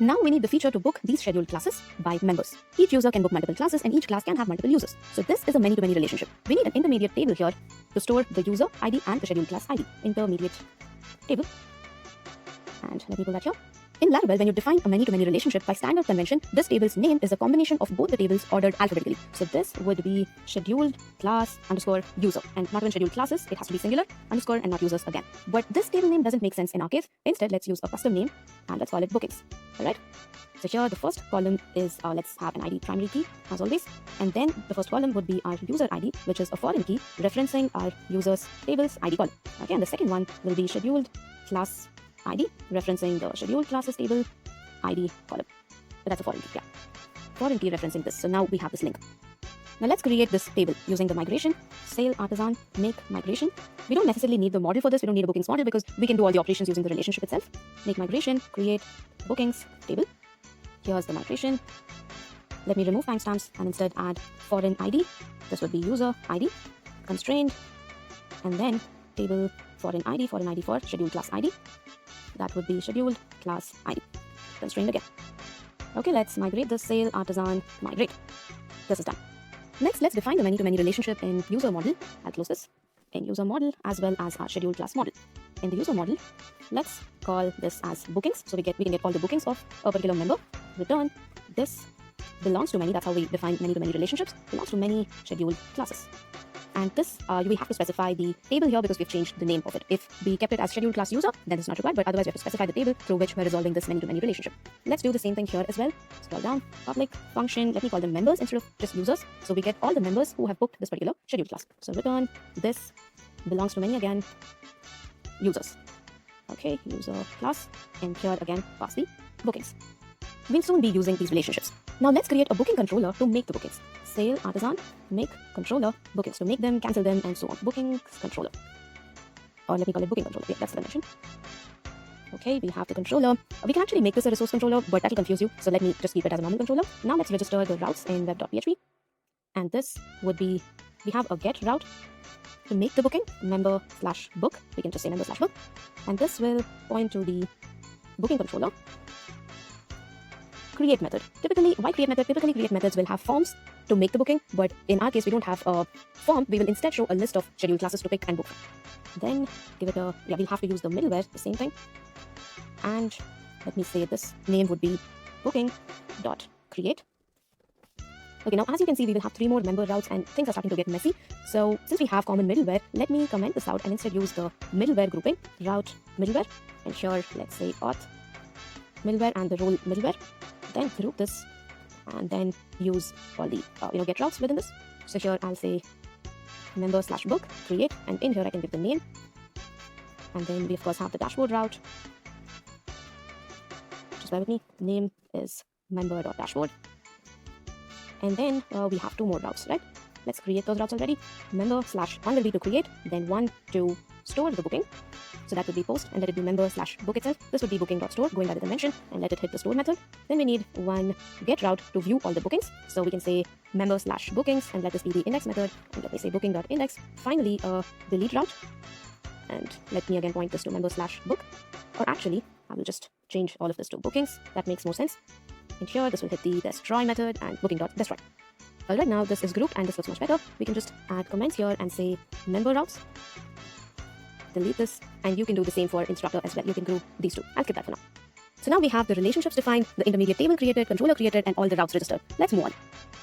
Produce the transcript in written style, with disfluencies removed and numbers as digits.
Now we need the feature to book these scheduled classes by members. Each user can book multiple classes and each class can have multiple users. So this is a many-to-many relationship. We need an intermediate table here to store the user ID and the scheduled class ID. Intermediate table. And let me pull that here. In Laravel, when you define a many-to-many relationship by standard convention, this table's name is a combination of both the tables ordered alphabetically. So this would be scheduled class underscore user. And not even scheduled classes, it has to be singular underscore and not users again. But this table name doesn't make sense in our case. Instead, let's use a custom name and let's call it bookings. Alright? So here the first column is, let's have an ID primary key as always. And then the first column would be our user ID, which is a foreign key referencing our users tables ID column. Okay, and the second one will be scheduled class ID referencing the scheduled classes table ID column. So that's a foreign key, yeah. Foreign key referencing this. So now we have this link. Now let's create this table using the migration, sail artisan, make migration. We don't necessarily need the model for this. We don't need a bookings model because we can do all the operations using the relationship itself. Make migration, create bookings table. Here's the migration. Let me remove timestamps and instead add foreign ID. This would be user ID, constrained, and then table foreign ID for scheduled class ID. That would be scheduled class ID, constrained again. Okay, let's migrate the sail artisan migrate. This is done. Next, let's define the many-to-many relationship in user model. I'll close this. In user model as well as our scheduled class model. In the user model, let's call this as bookings. So we can get all the bookings of a particular member. Return this belongs to many. That's how we define many-to-many relationships. Belongs to many scheduled classes. And this, we have to specify the table here because we've changed the name of it. If we kept it as scheduled class user, then it's not required, but otherwise we have to specify the table through which we're resolving this many-to-many relationship. Let's do the same thing here as well. Scroll down, public function, let me call them members instead of just users. So we get all the members who have booked this particular scheduled class. So return this belongs to many again, users. Okay, user class, and here again, pass the bookings. We'll soon be using these relationships. Now let's create a booking controller to make the bookings. Sail artisan, make controller bookings to make them, cancel them, and so on. Bookings controller. Or let me call it booking controller. Yeah, that's the convention. Okay, we have the controller. We can actually make this a resource controller, but that'll confuse you. So let me just keep it as a normal controller. Now let's register the routes in web.php. And this would be, we have a get route to make the booking, member/book. We can just say member/book. And this will point to the booking controller. Create method. Typically, why create method? Typically, create methods will have forms to make the booking, but in our case, we don't have a form. We will instead show a list of scheduled classes to pick and book. Then give it a, we'll have to use the middleware, the same thing. And let me say this name would be booking.create. Okay, now as you can see, we will have 3 more member routes and things are starting to get messy. So since we have common middleware, let me comment this out and instead use the middleware grouping, route middleware. And here, let's say auth middleware and the role middleware. Then group this and then use all the get routes within this. So here I'll say member/book create, and in here I can give the name, and then we of course have the dashboard route. Just bear with me. The name is member.dashboard, and then we have 2 more routes, right? Let's create those routes already. Member/1 will be to create, then 1 to store the booking. So that would be post, and let it be member/book itself. This would be booking.store, going by the convention, and let it hit the store method. Then we need 1 get route to view all the bookings. So we can say member/bookings, and let this be the index method, and let me say booking.index. Finally, a delete route, and let me again point this to member/book. Or actually, I will just change all of this to bookings. That makes more sense. And here, this will hit the destroy method and booking.destroy. Alright, now this is grouped and this looks much better. We can just add comments here and say member routes. Delete this, and you can do the same for instructor as well. You can group these 2. I'll skip that for now. So now we have the relationships defined, the intermediate table created, controller created, and all the routes registered. Let's move on.